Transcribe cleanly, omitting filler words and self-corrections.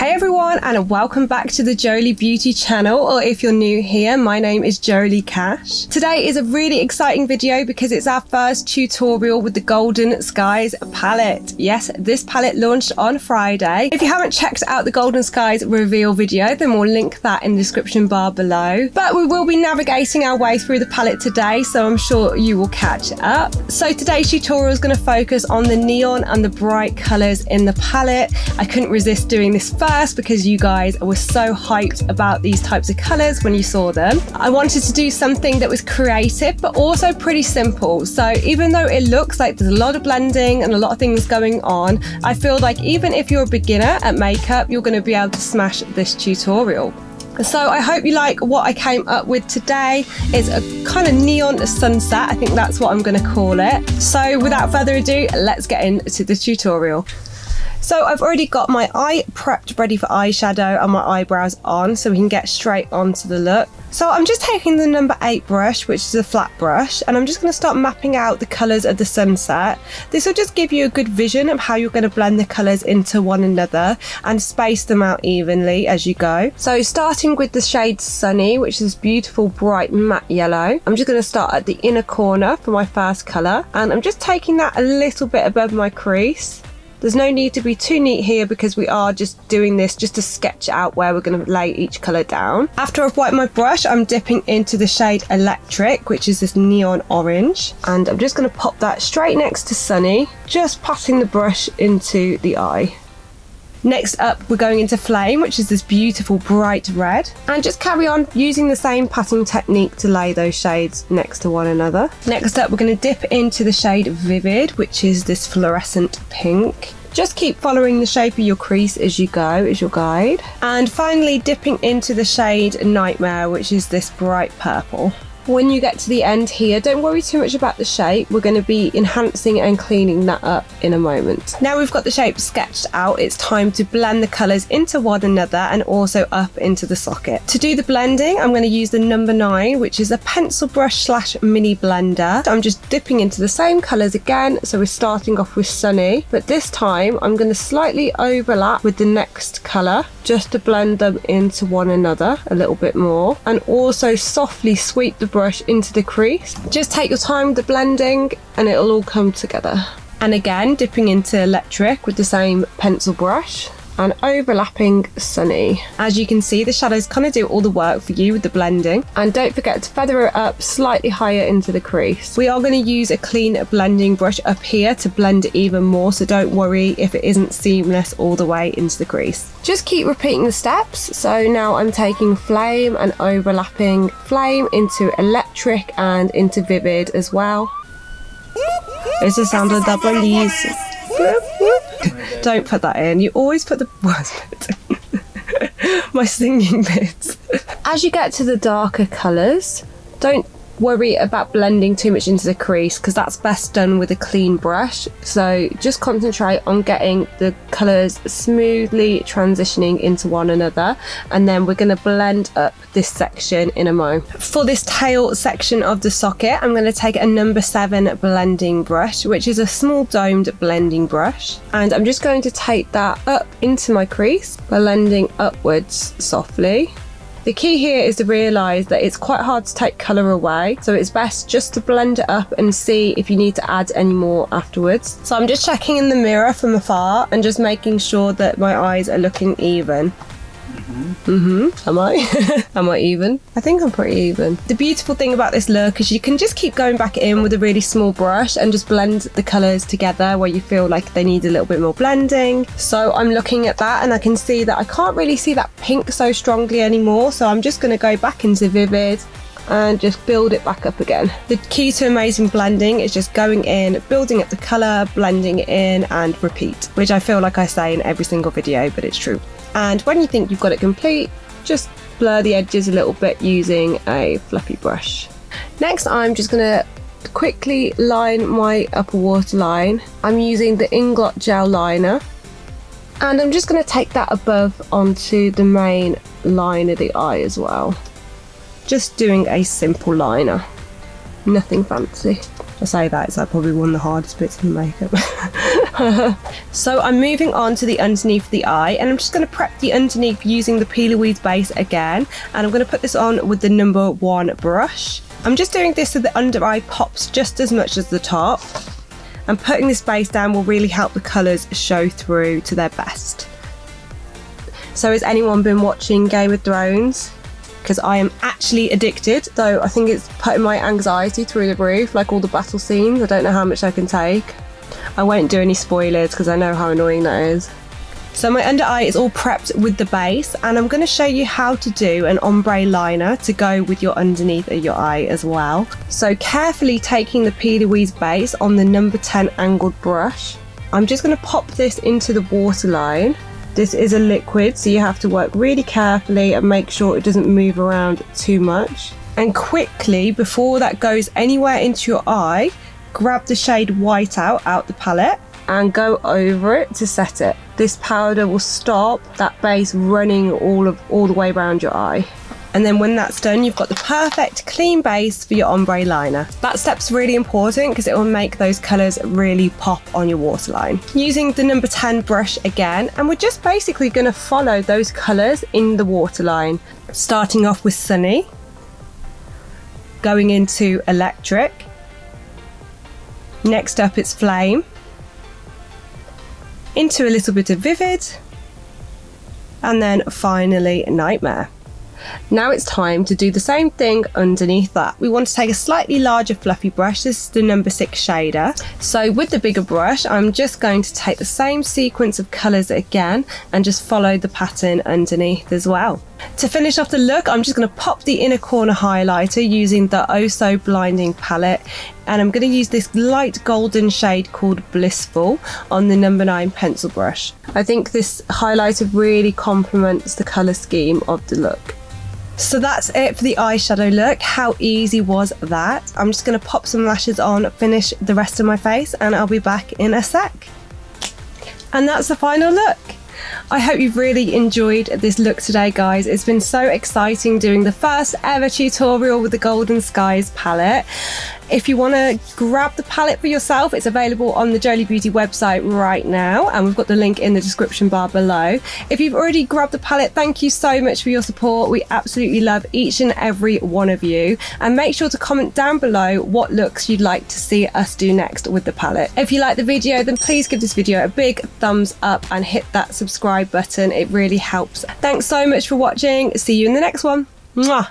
Hey everyone, and welcome back to the Jolie Beauty channel, or if you're new here, my name is Jolie Cash. Today is a really exciting video because it's our first tutorial with the Golden Skies palette. Yes, this palette launched on Friday. If you haven't checked out the Golden Skies reveal video, then we'll link that in the description bar below. But we will be navigating our way through the palette today, so I'm sure you will catch up. So today's tutorial is going to focus on the neon and the bright colours in the palette. I couldn't resist doing this first because you guys were so hyped about these types of colours when you saw them. I wanted to do something that was creative but also pretty simple. So even though it looks like there's a lot of blending and a lot of things going on, I feel like even if you're a beginner at makeup, you're going to be able to smash this tutorial. So I hope you like what I came up with today. It's a kind of neon sunset, I think that's what I'm going to call it. So without further ado, let's get into the tutorial. So I've already got my eye prepped ready for eyeshadow and my eyebrows on, so we can get straight onto the look. So I'm just taking the number 8 brush, which is a flat brush, and I'm just going to start mapping out the colours of the sunset. This will just give you a good vision of how you're going to blend the colours into one another and space them out evenly as you go. So starting with the shade Sunny, which is beautiful bright matte yellow, I'm just going to start at the inner corner for my first colour, and I'm just taking that a little bit above my crease. There's no need to be too neat here because we are just doing this just to sketch out where we're going to lay each colour down. After I've wiped my brush, I'm dipping into the shade Electric, which is this neon orange. And I'm just going to pop that straight next to Sunny, just patting the brush into the eye. Next up, we're going into Flame, which is this beautiful bright red, and just carry on using the same patting technique to lay those shades next to one another. Next up, we're going to dip into the shade Vivid, which is this fluorescent pink. Just keep following the shape of your crease as you go, as your guide. And finally, dipping into the shade Nightmare, which is this bright purple. When you get to the end here, don't worry too much about the shape. We're going to be enhancing and cleaning that up in a moment. Now we've got the shape sketched out, it's time to blend the colours into one another and also up into the socket. To do the blending, I'm going to use the number 9, which is a pencil brush / mini blender. I'm just dipping into the same colours again, so we're starting off with Sunny, but this time I'm going to slightly overlap with the next colour just to blend them into one another a little bit more, and also softly sweep the brush into the crease. Just take your time with the blending and it'll all come together. And again, dipping into Electric with the same pencil brush and overlapping Sunny. As you can see, the shadows kind of do all the work for you with the blending. And don't forget to feather it up slightly higher into the crease. We are going to use a clean blending brush up here to blend it even more, so don't worry if it isn't seamless all the way into the crease. Just keep repeating the steps. So now I'm taking Flame and overlapping Flame into Electric and into Vivid as well. It's the sound of the bunnies. Don't put that in. You always put the worst bit in. My singing bits. As you get to the darker colours, don't worry about blending too much into the crease because that's best done with a clean brush. So just concentrate on getting the colours smoothly transitioning into one another, and then we're going to blend up this section in a moment. For this tail section of the socket, I'm going to take a number 7 blending brush, which is a small domed blending brush, and I'm just going to take that up into my crease, blending upwards softly. The key here is to realise that it's quite hard to take colour away, so it's best just to blend it up and see if you need to add any more afterwards. So I'm just checking in the mirror from afar and just making sure that my eyes are looking even. Am I? Am I even? I think I'm pretty even. The beautiful thing about this look is you can just keep going back in with a really small brush and just blend the colours together where you feel like they need a little bit more blending. So I'm looking at that and I can see that I can't really see that pink so strongly anymore, so I'm just going to go back into Vivid and just build it back up again. The key to amazing blending is just going in, building up the colour, blending it in and repeat, which I feel like I say in every single video, but it's true. And when you think you've got it complete, just blur the edges a little bit using a fluffy brush. Next, I'm just going to quickly line my upper waterline. I'm using the Inglot Gel Liner, and I'm just going to take that above onto the main line of the eye as well. Just doing a simple liner, nothing fancy. I say that, it's like probably one of the hardest bits of the makeup. So I'm moving on to the underneath of the eye, and I'm just going to prep the underneath using the Peeler Weeds base again, and I'm going to put this on with the number 1 brush. I'm just doing this so the under eye pops just as much as the top, and putting this base down will really help the colours show through to their best. So has anyone been watching Game of Thrones? Because I am actually addicted, though I think it's putting my anxiety through the roof, like all the battle scenes. I don't know how much I can take. I won't do any spoilers because I know how annoying that is. So my under eye is all prepped with the base, and I'm going to show you how to do an ombre liner to go with your underneath of your eye as well. So carefully taking the Peeler Weeds base on the number 10 angled brush, I'm just going to pop this into the waterline. This is a liquid, so you have to work really carefully and make sure it doesn't move around too much. And quickly, before that goes anywhere into your eye, grab the shade White out the palette and go over it to set it. This powder will stop that base running all the way around your eye. And then when that's done, you've got the perfect clean base for your ombre liner. That step's really important because it will make those colours really pop on your waterline. Using the number 10 brush again, and we're just basically going to follow those colours in the waterline. Starting off with Sunny, going into Electric, next up it's Flame, into a little bit of Vivid, and then finally Nightmare. Now it's time to do the same thing underneath that. We want to take a slightly larger fluffy brush. This is the number 6 shader. So with the bigger brush, I'm just going to take the same sequence of colours again and just follow the pattern underneath as well. To finish off the look, I'm just going to pop the inner corner highlighter using the Oh So Blinding palette, and I'm going to use this light golden shade called Blissful on the number 9 pencil brush. I think this highlighter really complements the colour scheme of the look. So that's it for the eyeshadow look. How easy was that? I'm just going to pop some lashes on, finish the rest of my face, and I'll be back in a sec. And that's the final look. I hope you've really enjoyed this look today, guys. It's been so exciting doing the first ever tutorial with the Golden Skies palette. If you want to grab the palette for yourself, it's available on the Jolie Beauty website right now, and we've got the link in the description bar below. If you've already grabbed the palette, thank you so much for your support. We absolutely love each and every one of you, and make sure to comment down below what looks you'd like to see us do next with the palette. If you like the video, then please give this video a big thumbs up and hit that subscribe button. It really helps. Thanks so much for watching. See you in the next one. Mwah!